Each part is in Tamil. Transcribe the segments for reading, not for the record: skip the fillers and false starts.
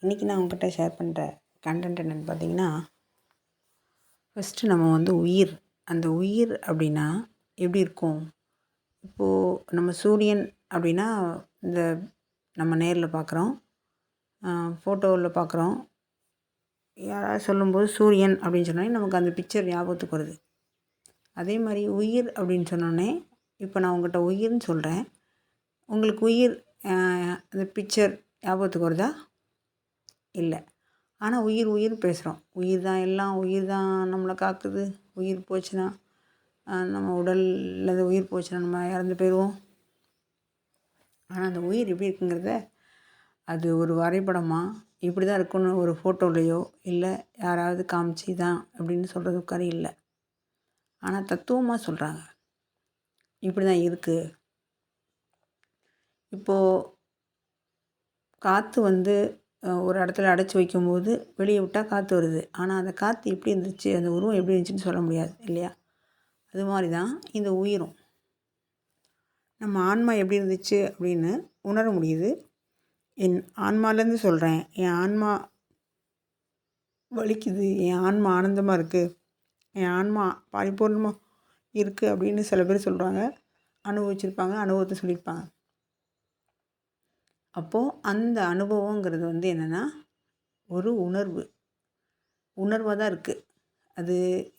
இன்றைக்கி நான் உங்ககிட்ட ஷேர் பண்ணுற கண்டென்ட் என்னென்னு பார்த்தீங்கன்னா, ஃபஸ்ட்டு நம்ம வந்து உயிர், அந்த உயிர் அப்படின்னா எப்படி இருக்கும்? இப்போது நம்ம சூரியன் அப்படின்னா இந்த நம்ம நேரில் பார்க்குறோம், ஃபோட்டோவில் பார்க்குறோம். யாராவது சொல்லும்போது சூரியன் அப்படின்னு சொன்னோடனே நமக்கு அந்த பிக்சர் ஞாபகத்துக்கு வருது. அதே மாதிரி உயிர் அப்படின்னு சொன்னோடனே இப்போ நான் உங்கள்கிட்ட உயிர்னு சொல்கிறேன். உங்களுக்கு உயிர் அந்த பிக்சர் ஞாபகத்துக்கு வருதா? இல்லை. ஆனால் உயிர் உயிர் பேசுகிறோம். உயிர் தான் எல்லாம், உயிர் தான் நம்மளை காக்குது. உயிர் போச்சுன்னா நம்ம உடலில் உயிர் போச்சுன்னா நம்ம இறந்து போயிடுவோம். ஆனால் அந்த உயிர் எப்படி இருக்குங்கிறத அது ஒரு வரைபடமாக இப்படி தான் இருக்குன்னு ஒரு ஃபோட்டோலையோ இல்லை யாராவது காமிச்சு தான் அப்படின்னு சொல்கிறதுக்காரி இல்லை. ஆனால் தத்துவமாக சொல்கிறாங்க, இப்படி தான் இருக்குது. இப்போது காற்று வந்து ஒரு இடத்துல அடைச்சி வைக்கும்போது வெளியே விட்டால் காற்று வருது. ஆனால் அந்த காற்று எப்படி இருந்துச்சு, அந்த உருவம் எப்படி இருந்துச்சுன்னு சொல்ல முடியாது இல்லையா? அது மாதிரி தான் இந்த உயிரும். நம்ம ஆன்மா எப்படி இருந்துச்சு அப்படின்னு உணர முடியுது. என் ஆன்மாலேருந்து சொல்கிறேன். என் ஆன்மா வலிக்குது, என் ஆன்மா ஆனந்தமாக இருக்குது, என் ஆன்மா பரிபூர்ணமாக இருக்குது அப்படின்னு சில பேர் சொல்கிறாங்க. அனுபவிச்சிருப்பாங்க, அனுபவத்தை சொல்லியிருப்பாங்க. அப்போது அந்த அனுபவங்கிறது வந்து என்னென்னா ஒரு உணர்வாக தான் இருக்குது. அது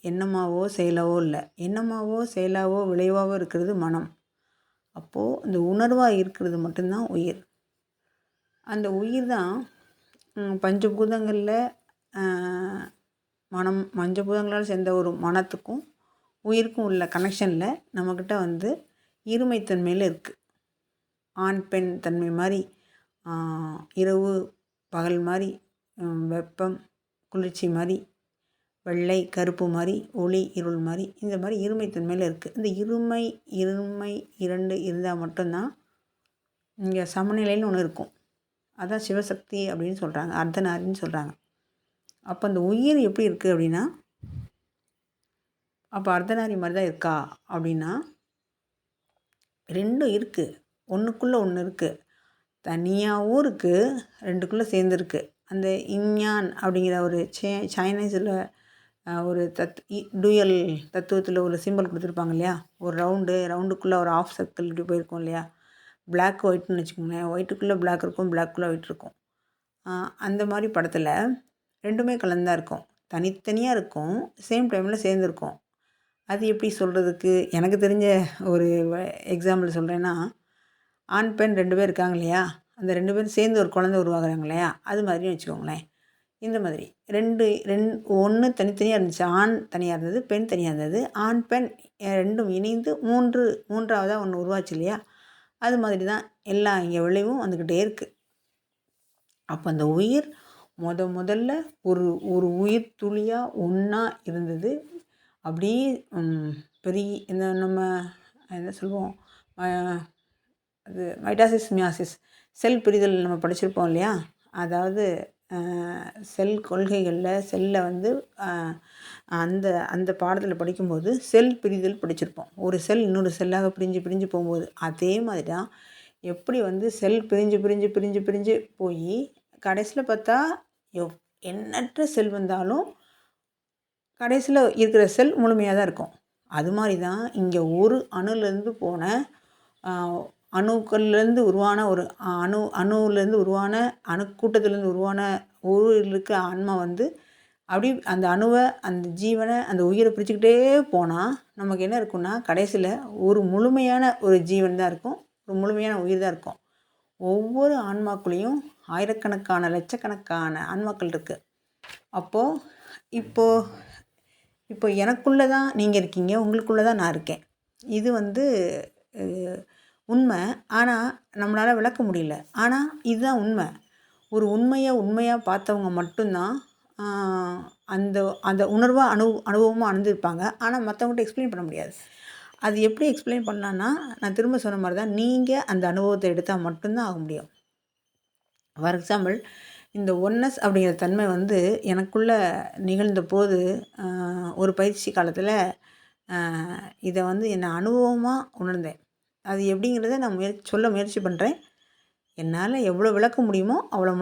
எண்ணமாவோ செயலாவோ இல்லை. எண்ணமாவோ செயலாவோ விளைவாவோ இருக்கிறது மனம். அப்போது இந்த உணர்வாக இருக்கிறது மட்டும்தான் உயிர். அந்த உயிர் தான் பஞ்சபூதங்களில் மனம், பஞ்சபூதங்களால் சேர்ந்த ஒரு மனத்துக்கும் உயிருக்கும் உள்ள கனெக்ஷனில் நம்மக்கிட்ட வந்து இருமைத்தன்மையில் இருக்குது. ஆண் பெண் தன்மை மாதிரி, இரவு பகல் மாதிரி, வெப்பம் குளிர்ச்சி மாதிரி, வெள்ளை கருப்பு மாதிரி, ஒளி இருள் மாதிரி, இந்த மாதிரி இருமைத்தன்மையில் இருக்குது. இந்த இருமை இரண்டு இருந்தால் மட்டும்தான் இங்கே சமநிலைன்னு ஒன்று இருக்கும். அதான் சிவசக்தி அப்படின்னு சொல்கிறாங்க, அர்த்தநாரின்னு சொல்கிறாங்க. அப்போ அந்த உயிர் எப்படி இருக்குது அப்படின்னா, அப்போ அர்த்தநாரி மாதிரி தான் இருக்கா அப்படின்னா, ரெண்டும் இருக்குது. ஒன்றுக்குள்ளே ஒன்று இருக்குது, தனியாகவும் இருக்குது, ரெண்டுக்குள்ளே சேர்ந்துருக்கு. அந்த இஞ்ஞான் அப்படிங்கிற ஒரு சைனீஸில் ஒரு டூயல் தத்துவத்தில் ஒரு சிம்பிள் கொடுத்துருப்பாங்க இல்லையா? ஒரு ரவுண்டுக்குள்ளே ஒரு ஆஃப் சர்க்கிள் இப்படி போயிருக்கோம் இல்லையா? பிளாக் ஒயிட்னு வச்சுக்கோங்களேன். ஒயிட்டுக்குள்ளே பிளாக் இருக்கும், பிளாக்குள்ளே ஒயிட் இருக்கும். அந்த மாதிரி படத்தில் ரெண்டுமே கலந்தாக இருக்கும். தனித்தனியாக இருக்கும், சேம் டைமில் சேர்ந்துருக்கும். அது எப்படி சொல்கிறதுக்கு எனக்கு தெரிஞ்ச ஒரு எக்ஸாம்பிள் சொல்கிறேன்னா, ஆண் பெண் 2 பேர் இருக்காங்க இல்லையா? அந்த 2 பேரும் சேர்ந்து ஒரு குழந்தை உருவாகுறாங்க இல்லையா? அது மாதிரின்னு வச்சுக்கோங்களேன். இந்த மாதிரி ஒன்று தனித்தனியாக இருந்துச்சு. ஆண் தனியாக இருந்தது, பெண் தனியாக இருந்தது. ஆண் பெண் ரெண்டும் இணைந்து மூன்றாவதாக ஒன்று உருவாச்சு இல்லையா? அது மாதிரி தான் எல்லாம் இங்கே விளைவும் வந்துக்கிட்டே இருக்குது. அப்போ அந்த உயிர் முதல்ல ஒரு உயிர் துளியாக ஒன்றா இருந்தது. அப்படியே பெரிய இந்த நம்ம என்ன சொல்லுவோம், அது மைட்டாசிஸ் மியாசிஸ் செல் பிரிதல் நம்ம படிச்சிருப்போம் இல்லையா? அதாவது செல் கொள்கைகளில் செல்லை வந்து அந்த அந்த பாடத்தில் படிக்கும்போது செல் பிரிதல் படிச்சிருப்போம். ஒரு செல் இன்னொரு செல்லாக பிரிஞ்சு போகும்போது அதே மாதிரி தான் எப்படி வந்து செல் பிரிஞ்சு போய் கடைசியில் பார்த்தா எண்ணற்ற செல் வந்தாலும் கடைசியில் இருக்கிற செல் முழுமையாக தான் இருக்கும். அது மாதிரி தான் இங்கே ஒரு அணுலேருந்து போன அணுக்கள்லேருந்து உருவான ஒரு அணுவிலேருந்து உருவான அணுக்கூட்டத்துலேருந்து உருவான இருக்க ஆன்மா வந்து அப்படி அந்த அணுவை, அந்த ஜீவனை, அந்த உயிரை பிரிச்சுக்கிட்டே போனால் நமக்கு என்ன இருக்குன்னா கடைசியில் ஒரு முழுமையான ஒரு ஜீவன் தான் இருக்கும், ஒரு முழுமையான உயிர் தான் இருக்கும். ஒவ்வொரு ஆன்மாக்குள்ளேயும் ஆயிரக்கணக்கான லட்சக்கணக்கான ஆன்மாக்கள் இருக்குது. இப்போ எனக்குள்ளே தான் நீங்கள் இருக்கீங்க, உங்களுக்குள்ளே தான் நான் இருக்கேன். இது வந்து உண்மை. ஆனால் நம்மளால் விளக்க முடியல. ஆனால் இதுதான் உண்மை. ஒரு உண்மையாக பார்த்தவங்க மட்டும்தான் அந்த அந்த உணர்வாக அனுபவமாக அணுந்திருப்பாங்க. ஆனால் மற்றவங்கள்ட்ட எக்ஸ்பிளைன் பண்ண முடியாது. அது எப்படி எக்ஸ்பிளைன் பண்ணலான்னா, நான் திரும்ப சொன்ன மாதிரி தான், நீங்கள் அந்த அனுபவத்தை எடுத்தால் மட்டும்தான் ஆக முடியும். ஃபார் எக்ஸாம்பிள், இந்த ஒன்னஸ் அப்படிங்கிற தன்மை வந்து எனக்குள்ளே நிகழ்ந்த போது ஒரு பயிற்சி காலத்தில் இதை வந்து என்னை அனுபவமாக உணர்ந்தேன். அது எப்படிங்கிறத நான் சொல்ல முயற்சி பண்ணுறேன். என்னால் எவ்வளோ விளக்க முடியுமோ அவ்வளோ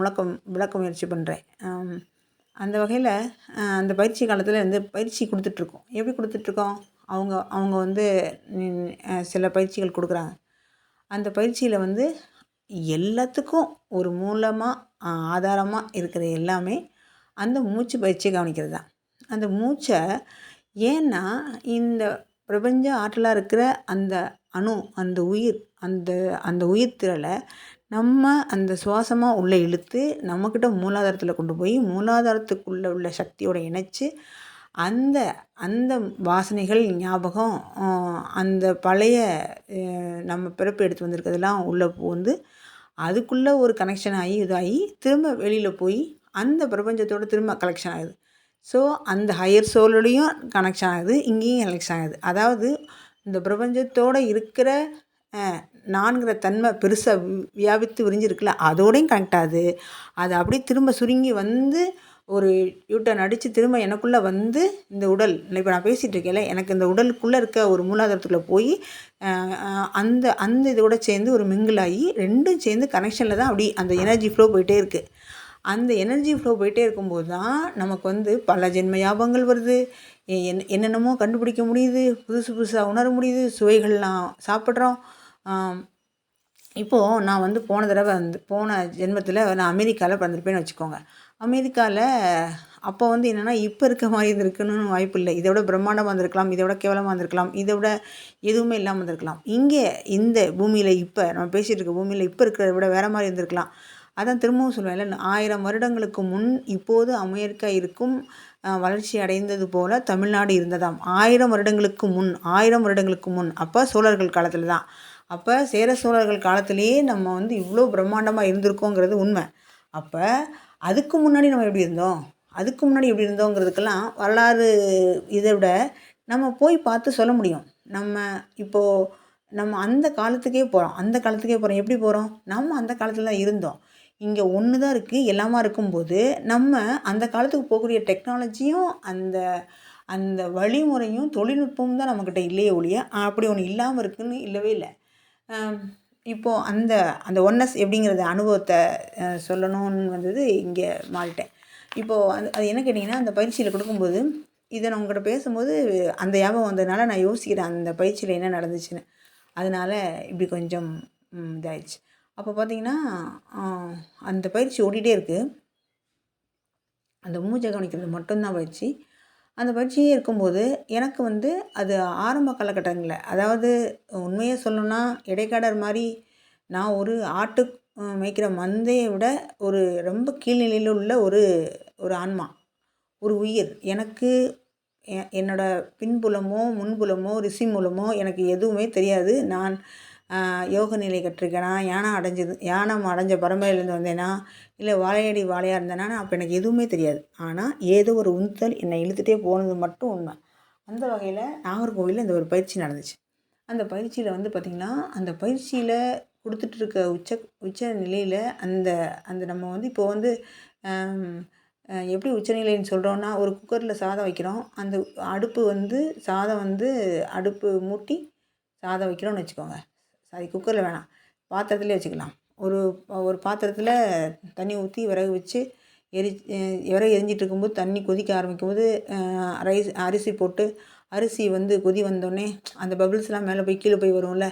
விளக்க முயற்சி பண்ணுறேன். அந்த வகையில் அந்த பயிற்சி காலத்தில் வந்து பயிற்சி கொடுத்துட்ருக்கோம். எப்படி கொடுத்துட்ருக்கோம்? அவங்க அவங்க வந்து சில பயிற்சிகள் கொடுக்குறாங்க. அந்த பயிற்சியில் வந்து எல்லாத்துக்கும் ஒரு மூலமாக ஆதாரமாக இருக்கிற எல்லாமே அந்த மூச்சு பயிற்சியை கவனிக்கிறது தான். அந்த மூச்சை ஏன்னா இந்த பிரபஞ்ச ஆற்றலாக இருக்கிற அந்த அணு, அந்த உயிர், அந்த அந்த உயிர் திரளை நம்ம அந்த சுவாசமாக உள்ளே இழுத்து நம்மக்கிட்ட மூலாதாரத்தில் கொண்டு போய் மூலாதாரத்துக்குள்ளே உள்ள சக்தியோடு இணைச்சி அந்த அந்த வாசனைகள் ஞாபகம் அந்த பழைய நம்ம பிறப்பு எடுத்து வந்திருக்கிறதெல்லாம் உள்ளே வந்து அதுக்குள்ளே ஒரு கனெக்ஷன் ஆகி இதாகி திரும்ப வெளியில் போய் அந்த பிரபஞ்சத்தோடு திரும்ப கனெக்ஷன் ஆகுது. ஸோ அந்த ஹையர் சோலோடையும் கனெக்ஷன் ஆகுது, இங்கேயும் கனெக்ஷன் ஆகுது. அதாவது இந்த பிரபஞ்சத்தோடு இருக்கிற நான்கிற தன்மை பெருசாக வியாபித்து விரிஞ்சிருக்குல்ல, அதோடையும் கனெக்ட் ஆகுது. அது அப்படியே திரும்ப சுருங்கி வந்து ஒரு யூட்டர்ன் அடித்து திரும்ப எனக்குள்ளே வந்து இந்த உடல் இப்போ நான் பேசிகிட்டு இருக்கேன்ல, எனக்கு இந்த உடலுக்குள்ளே இருக்க ஒரு மூலாதாரத்துக்குள்ளே போய் அந்த அந்த இதோட சேர்ந்து ஒரு மிங்கிள் ஆகி ரெண்டும் சேர்ந்து கனெக்ஷனில் தான் அப்படி அந்த எனர்ஜி ஃப்ளோ போயிட்டே இருக்குது. அந்த எனர்ஜி ஃப்ளோ போயிட்டே இருக்கும்போது தான் நமக்கு வந்து பல ஜென்ம ஞாபகங்கள் வருது, என்னென்னமோ கண்டுபிடிக்க முடியுது, புதுசு புதுசாக உணர முடியுது, சுவைகள்லாம் சாப்பிட்றோம். இப்போது நான் வந்து போன ஜென்மத்தில் நான் அமெரிக்காவில் பிறந்திருப்பேன்னு வச்சுக்கோங்க. அமெரிக்காவில் அப்போ வந்து என்னென்னா இப்போ இருக்க மாதிரி இருந்திருக்கணும்னு வாய்ப்பு இல்லை. இதை விட பிரம்மாண்டமாக இருந்திருக்கலாம், இதை விட கேவலமாக இருந்திருக்கலாம், இதை விட எதுவுமே இல்லாமல் இருந்திருக்கலாம். இங்கே இந்த பூமியில் இப்போ நம்ம பேசிகிட்டு இருக்க பூமியில் இப்போ இருக்கிறத விட வேறு மாதிரி இருந்திருக்கலாம். அதான் திரும்பவும் சொல்லுவேன்ல, 1000 வருடங்களுக்கு முன் இப்போது அமெரிக்கா இருக்கும் வளர்ச்சி அடைந்தது போல் தமிழ்நாடு இருந்ததாம். 1000 வருடங்களுக்கு முன் அப்போ சோழர்கள் காலத்தில் தான். அப்போ சேர சோழர்கள் காலத்திலேயே நம்ம வந்து இவ்வளோ பிரம்மாண்டமாக இருந்திருக்கோங்கிறது உண்மை. அப்போ அதுக்கு முன்னாடி நம்ம எப்படி இருந்தோங்கிறதுக்கெல்லாம் வரலாறு இதை விட நம்ம போய் பார்த்து சொல்ல முடியும். நம்ம அந்த காலத்துக்கே போகிறோம். எப்படி போகிறோம்? நம்ம அந்த காலத்தில் தான் இருந்தோம். இங்கே ஒன்று தான் இருக்குது, எல்லாமா இருக்கும்போது நம்ம அந்த காலத்துக்கு போகக்கூடிய டெக்னாலஜியும் அந்த அந்த வழிமுறையும் தொழில்நுட்பமும் தான் நம்மக்கிட்ட இல்லையே ஒழிய அப்படி ஒன்று இல்லாமல் இருக்குதுன்னு இல்லவே இல்லை. இப்போது அந்த அந்த ஒன்னஸ் எப்படிங்கிறத அனுபவத்தை சொல்லணும்னு வந்தது இங்கே மாறிட்டேன். இப்போது அது என்ன கேட்டிங்கன்னா, அந்த பயிற்சியில் கொடுக்கும்போது இதை நான் உங்கள்கிட்ட பேசும்போது அந்த ஞாபகம் வந்ததுனால நான் யோசிக்கிறேன் அந்த பயிற்சியில் என்ன நடந்துச்சுன்னு. அதனால் இப்படி கொஞ்சம் இதாகிடுச்சு. அப்போ பார்த்திங்கன்னா அந்த பயிற்சி ஓடிட்டே இருக்குது. அந்த மூச்சை கவனிக்கிறது மட்டும்தான் பயிற்சி. அந்த பயிற்சியே இருக்கும்போது எனக்கு வந்து அது ஆரம்ப காலகட்டங்களில், அதாவது உண்மையை சொல்லணுன்னா இடைக்காடர் மாதிரி நான் ஒரு ஆட்டு மேய்க்கிற மந்தையை விட ஒரு ரொம்ப கீழ்நிலையில் உள்ள ஒரு ஆன்மா, ஒரு உயிர். எனக்கு என்னோடய பின்புலமோ முன்புலமோ ரிஷி மூலமோ எனக்கு எதுவுமே தெரியாது. நான் யோக நிலை கற்றுருக்கேனா, யானம் அடைஞ்ச பரம்பரையிலேருந்து வந்தேனா, இல்லை வாழையடி வாழையாக இருந்தேனா, அப்போ எனக்கு எதுவுமே தெரியாது. ஆனால் ஏதோ ஒரு உந்துதல் என்னை இழுத்துகிட்டே போனது மட்டும் உண்மை. அந்த வகையில் நாகர்கோவிலில் இந்த ஒரு பயிற்சி நடந்துச்சு. அந்த பயிற்சியில் வந்து பார்த்திங்கன்னா, அந்த பயிற்சியில் கொடுத்துட்ருக்க உச்ச நிலையில் அந்த அந்த நம்ம வந்து இப்போ வந்து எப்படி உச்சநிலைன்னு சொல்கிறோன்னா, ஒரு குக்கரில் சாதம் வைக்கிறோம். அந்த சாதம் வந்து அடுப்பு மூட்டி சாதம் வைக்கிறோன்னு வச்சுக்கோங்க. சாரி, குக்கரில் வேணாம், பாத்திரத்துலேயே வச்சுக்கலாம். ஒரு பாத்திரத்தில் தண்ணி ஊற்றி விறகு வச்சு விறகு எரிஞ்சிட்டு இருக்கும்போது தண்ணி கொதிக்க ஆரம்பிக்கும்போது அரிசி போட்டு அரிசி வந்து கொதி வந்தோடனே அந்த பபிள்ஸ்லாம் மேலே போய் கீழே போய் வரும்ல,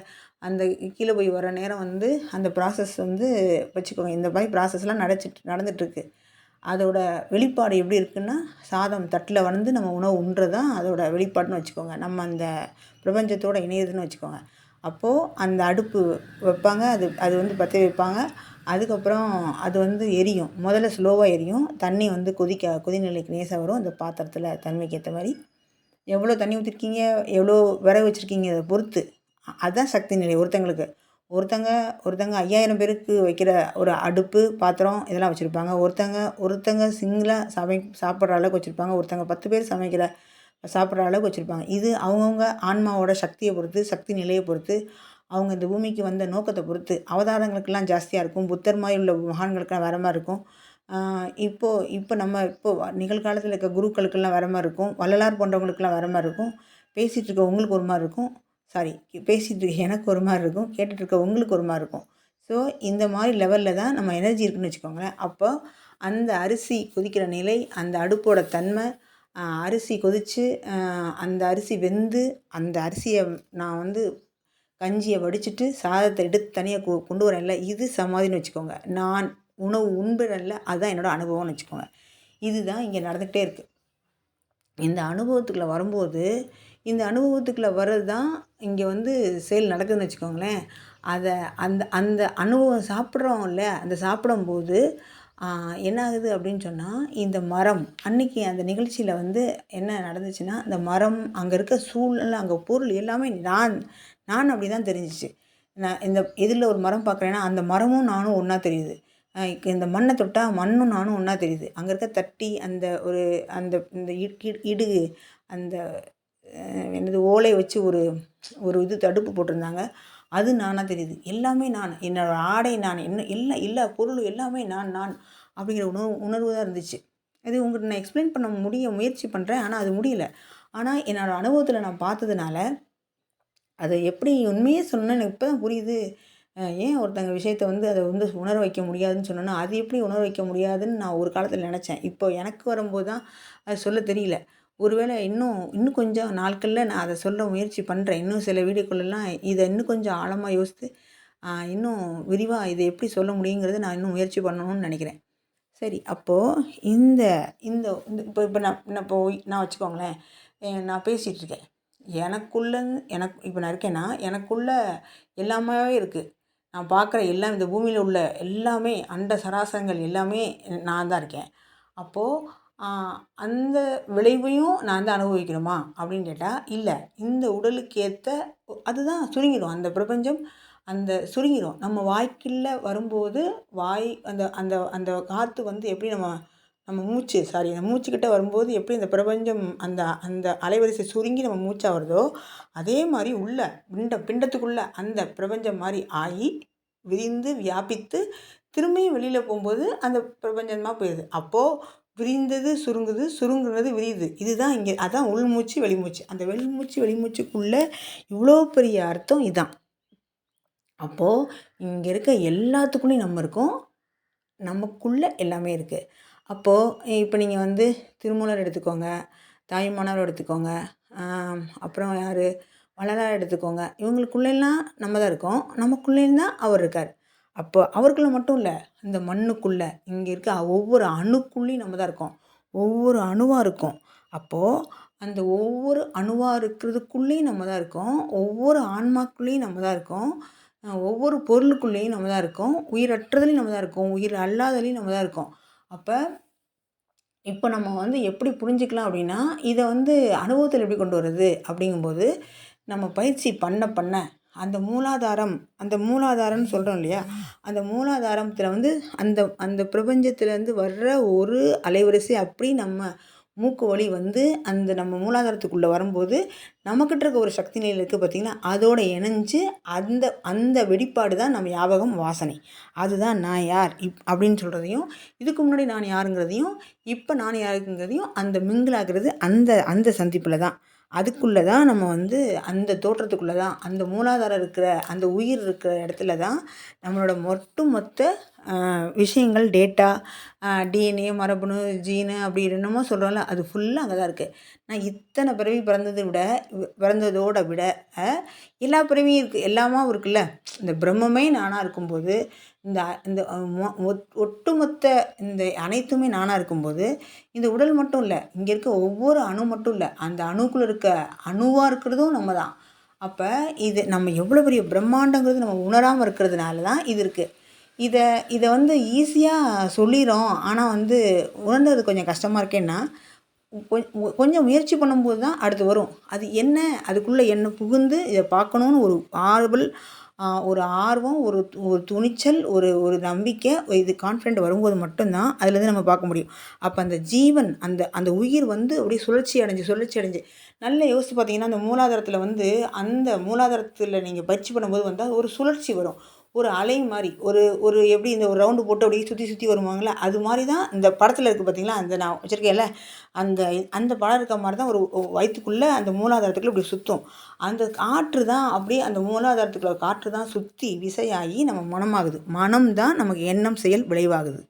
அந்த கீழே போய் வர நேரம் வந்து அந்த ப்ராசஸ் வந்து வச்சுக்கோங்க. இந்த மாதிரி ப்ராசஸ்லாம் நடந்துகிட்ருக்கு. அதோட வெளிப்பாடு எப்படி இருக்குன்னா, சாதம் தட்டில் வந்து நம்ம உணவு உண்றதான் அதோட வெளிப்பாடுன்னு வச்சுக்கோங்க. நம்ம அந்த பிரபஞ்சத்தோடு இணையுதுன்னு வச்சுக்கோங்க. அப்போது அந்த அடுப்பு வைப்பாங்க, அது வந்து பற்ற வைப்பாங்க. அதுக்கப்புறம் அது வந்து எரியும். முதல்ல ஸ்லோவாக எரியும். தண்ணி வந்து கொதிநிலைக்கு லேசாக வரும். அந்த பாத்திரத்தில் தன்மைக்கு ஏற்ற மாதிரி எவ்வளோ தண்ணி ஊற்றிருக்கீங்க, எவ்வளோ விறகு வச்சுருக்கீங்க, அதை பொறுத்து. அதுதான் சக்தி நிலை ஒருத்தங்களுக்கு. ஒருத்தங்க 5000 பேருக்கு வைக்கிற ஒரு அடுப்பு, பாத்திரம் இதெல்லாம் வச்சுருப்பாங்க. ஒருத்தங்க சிங்கிளாக சாப்பிட்ற அளவுக்கு வச்சுருப்பாங்க. ஒருத்தங்க 10 பேர் சாப்பிட்ற அளவுக்கு வச்சுருப்பாங்க. இது அவங்கவுங்க ஆன்மாவோட சக்தியை பொறுத்து, சக்தி நிலையை பொறுத்து, அவங்க இந்த பூமிக்கு வந்த நோக்கத்தை பொறுத்து. அவதாரங்களுக்கெல்லாம் ஜாஸ்தியாக இருக்கும். புத்தர் மாதிரி உள்ள மகான்களுக்கெல்லாம் வேறு மாதிரி இருக்கும். இப்போ நிகழ்காலத்தில் இருக்க குருக்களுக்கெல்லாம் வேறு மாதிரி இருக்கும். வள்ளலார் போன்றவங்களுக்கெல்லாம் வேறு மாதிரி இருக்கும். பேசிகிட்டு இருக்க உங்களுக்கு ஒரு மாதிரி இருக்கும். பேசிகிட்டு இருக்க எனக்கு ஒரு மாதிரி இருக்கும். கேட்டுட்ருக்க உங்களுக்கு ஒரு மாதிரி இருக்கும். ஸோ இந்த மாதிரி லெவலில் தான் நம்ம எனர்ஜி இருக்குதுன்னு வச்சுக்கோங்களேன். அப்போ அந்த அரிசி கொதிக்கிற நிலை, அந்த அடுப்போட தன்மை, அரிசி கொதித்து அந்த அரிசி வெந்து அந்த அரிசியை நான் வந்து கஞ்சியை வடிச்சிட்டு சாதத்தை எடுத்து தனியாக கொண்டு வரேன்ல, இது சமாதின்னு வச்சுக்கோங்க. நான் உணவு உண்பேன்ல, அதுதான் என்னோடய அனுபவம்னு வச்சுக்கோங்க. இதுதான் இங்கே நடந்துக்கிட்டே இருக்குது. இந்த அனுபவத்துக்குள்ளே வரும்போது, இந்த அனுபவத்துக்குள்ளே வர்றது தான் இங்கே வந்து செயல் நடக்குதுன்னு வச்சுக்கோங்களேன். அதை அந்த அந்த அனுபவம் சாப்பிட்றோம்ல, அந்த சாப்பிடும்போது என்ன ஆகுது அப்படின்னு சொன்னால், இந்த மரம் அன்றைக்கி அந்த நிகழ்ச்சியில் வந்து என்ன நடந்துச்சுன்னா, இந்த மரம், அங்கே இருக்க சூழ்நிலை, அங்கே பொருள் எல்லாமே நான் அப்படி தான் தெரிஞ்சிச்சு. நான் இந்த எதிரில் ஒரு மரம் பார்க்குறேன்னா, அந்த மரமும் நானும் ஒன்றா தெரியுது. இந்த மண்ணை தொட்டால் மண்ணும் நானும் ஒன்றா தெரியுது. அங்கே இருக்க தட்டி அந்த ஒரு அந்த இந்த இடுகு அந்த என்னது ஓலை வச்சு ஒரு ஒரு இது தடுப்பு போட்டிருந்தாங்க. அது நானாக தெரியுது. எல்லாமே நான், என்னோடய ஆடை நான், எல்லாம் எல்லா பொருளும் எல்லாமே நான் அப்படிங்கிற உணர்வு தான் இருந்துச்சு. இது உங்கள்கிட்ட நான் எக்ஸ்பிளைன் பண்ண முயற்சி பண்ணுறேன். ஆனால் அது முடியல. ஆனால் என்னோடய அனுபவத்தில் நான் பார்த்ததுனால அதை எப்படி உண்மையே சொன்னேன்னு எனக்கு இப்போ தான் புரியுது. ஏன் ஒருத்தங்க விஷயத்த வந்து அதை வந்து உணர வைக்க முடியாதுன்னு சொன்னோன்னா, அது எப்படி உணர வைக்க முடியாதுன்னு நான் ஒரு காலத்தில் நினச்சேன். இப்போ எனக்கு வரும்போது தான் அது சொல்ல தெரியல. ஒருவேளை இன்னும் கொஞ்சம் நாட்களில் நான் அதை சொல்ல முயற்சி பண்ணுறேன். இன்னும் சில வீடியோக்குள்ளெல்லாம் இதை இன்னும் கொஞ்சம் ஆழமாக யோசித்து இன்னும் விரிவாக இதை எப்படி சொல்ல முடியுங்கிறது நான் இன்னும் முயற்சி பண்ணணும்னு நினைக்கிறேன். சரி, அப்போது இந்த இந்த இப்போ இப்போ நான் வச்சுக்கோங்களேன், நான் பேசிகிட்ருக்கேன். எனக்கு இப்போ நான் இருக்கேன்னா, எனக்குள்ளே எல்லாமே இருக்குது. நான் பார்க்குற எல்லாம், இந்த பூமியில் உள்ள எல்லாமே, அண்ட சராசரங்கள் எல்லாமே நான் தான் இருக்கேன். அப்போது அந்த விளைவையும் நான் தான் அனுபவிக்கணுமா அப்படின்னு கேட்டால், இல்லை. இந்த உடலுக்கு ஏற்ற அதுதான் சுருங்கிடும். அந்த பிரபஞ்சம் சுருங்கிடும். நம்ம வாய்க்குள்ள வரும்போது அந்த அந்த அந்த காற்று வந்து எப்படி நம்ம மூச்சுக்கிட்ட வரும்போது எப்படி இந்த பிரபஞ்சம் அந்த அந்த அலைவரிசை சுருங்கி நம்ம மூச்சா வருதோ, அதே மாதிரி உள்ள பிண்டத்துக்குள்ளே அந்த பிரபஞ்சம் மாதிரி ஆகி விரிந்து வியாபித்து திரும்பியும் வெளியில் போகும்போது அந்த பிரபஞ்சமாக போயிடுது. அப்போது விரிந்தது சுருங்குது, சுருங்குனது விரியுது. இதுதான் இங்கே, அதான் உள்மூச்சு வெளிமூச்சு. அந்த வெளிமூச்சுக்குள்ளே இவ்வளோ பெரிய அர்த்தம் இதான். அப்போது இங்கே இருக்க எல்லாத்துக்குள்ளேயும் நம்ம இருக்கோம். நமக்குள்ளே எல்லாமே இருக்குது. அப்போது இப்போ நீங்கள் வந்து திருமூலர் எடுத்துக்கோங்க, தாயுமானவர் எடுத்துக்கோங்க, அப்புறம் யார் வள்ளலார் எடுத்துக்கோங்க. இவங்களுக்குள்ளெல்லாம் நம்ம தான் இருக்கோம். நமக்குள்ளேயும் தான் அவர் இருக்கார். அப்போ அவருக்குள்ளே மட்டும் இல்லை, இந்த மண்ணுக்குள்ளே இங்கே இருக்க ஒவ்வொரு அணுக்குள்ளேயும் நம்ம தான் இருக்கோம். ஒவ்வொரு அணுவாக இருக்கும். அப்போது அந்த ஒவ்வொரு அணுவாக இருக்கிறதுக்குள்ளேயும் நம்ம தான் இருக்கோம். ஒவ்வொரு ஆன்மாக்குள்ளேயும் நம்ம தான் இருக்கோம். ஒவ்வொரு பொருளுக்குள்ளேயும் நம்ம தான் இருக்கோம். உயிரற்றதுலேயும் நம்ம தான் இருக்கோம். உயிர் அல்லாததுலேயும் நம்ம தான் இருக்கோம். அப்போ இப்போ நம்ம வந்து எப்படி புரிஞ்சுக்கலாம் அப்படின்னா, இதை வந்து அனுபவத்தில் எப்படி கொண்டு வர்றது அப்படிங்கும்போது, நம்ம பயிற்சி பண்ண அந்த மூலாதாரம்னு சொல்கிறோம் இல்லையா, அந்த மூலாதாரத்தில் வந்து அந்த பிரபஞ்சத்துலேருந்து வர்ற ஒரு அலைவரிசை அப்படி நம்ம மூக்கு வழி வந்து அந்த நம்ம மூலாதாரத்துக்குள்ளே வரும்போது நம்மக்கிட்ட இருக்க ஒரு சக்தி நிலையில் இருக்குது பார்த்திங்களா, அதோடு இணைஞ்சு அந்த வெளிப்பாடு தான் நம்ம ஞாபகம் வாசனை. அதுதான் நான் யார் அப்படின்னு சொல்கிறதையும், இதுக்கு முன்னாடி நான் யாருங்கிறதையும், இப்போ நான் யாருங்கிறதையும் அந்த மிங்கிளாகிறது அந்த சந்திப்பில் தான். அதுக்குள்ளே தான் நம்ம வந்து அந்த தோற்றத்துக்குள்ளே தான், அந்த மூலாதாரம் இருக்கிற அந்த உயிர் இருக்கிற இடத்துல தான் நம்மளோட மொத்த விஷயங்கள், டேட்டா, டிஎன்ஏ, மரபணு, ஜீனு அப்படி என்னமோ சொல்கிறோம்ல, அது ஃபுல்லாக அங்கே தான் இருக்குது. நான் இத்தனை பிறவி பிறந்ததோட விட எல்லா பிறவியும் இருக்குது, எல்லாமும் இருக்குல்ல. இந்த பிரம்மமே நானாக இருக்கும்போது, இந்த இந்த ஒட்டுமொத்த இந்த அனைத்துமே நானாக இருக்கும்போது, இந்த உடல் மட்டும் இல்லை, இங்கே இருக்க ஒவ்வொரு அணு மட்டும் இல்லை, அந்த அணுக்குள்ளே இருக்க அணுவாக இருக்கிறதும் நம்ம தான். அப்போ இது நம்ம எவ்வளோ பெரிய பிரம்மாண்டங்கிறது நம்ம உணராமல் இருக்கிறதுனால தான் இது இருக்குது. இதை வந்து ஈஸியாக சொல்லிடுறோம். ஆனால் வந்து உணர்ந்தது கொஞ்சம் கஷ்டமாக இருக்கேன்னா, கொஞ்சம் முயற்சி பண்ணும்போது தான் அடுத்து வரும். அது என்ன, அதுக்குள்ளே என்ன புகுந்து இதை பார்க்கணுன்னு ஒரு ஆர்வம், ஒரு துணிச்சல், ஒரு நம்பிக்கை, இது கான்ஃபிடென்ட் வரும்போது மட்டும்தான் அதுலேருந்து நம்ம பார்க்க முடியும். அப்போ அந்த ஜீவன், அந்த உயிர் வந்து அப்படியே சுழற்சி அடைஞ்சு நல்லா யோசித்து பார்த்தீங்கன்னா, அந்த மூலாதாரத்தில் வந்து அந்த மூலாதாரத்தில் நீங்கள் பயிற்சி பண்ணும்போது வந்து ஒரு சுழற்சி வரும். ஒரு அலை மாதிரி ஒரு ஒரு எப்படி இந்த ஒரு ரவுண்டு போட்டு அப்படியே சுற்றி சுற்றி வருவாங்களே அது மாதிரி தான் இந்த படத்தில் இருக்குது பார்த்தீங்களா, அந்த நான் வச்சுருக்கேன்ல அந்த அந்த படம் இருக்க மாதிரி தான் ஒரு வயிற்றுக்குள்ளே அந்த மூலாதாரத்துக்குள்ளே இப்படி சுற்றும். அந்த காற்று தான் அப்படியே அந்த மூலாதாரத்துக்குள்ள காற்று தான் சுற்றி விசையாகி நம்ம மனமாகுது. மனம் தான் நமக்கு எண்ணம் செயல் விளைவாகுது.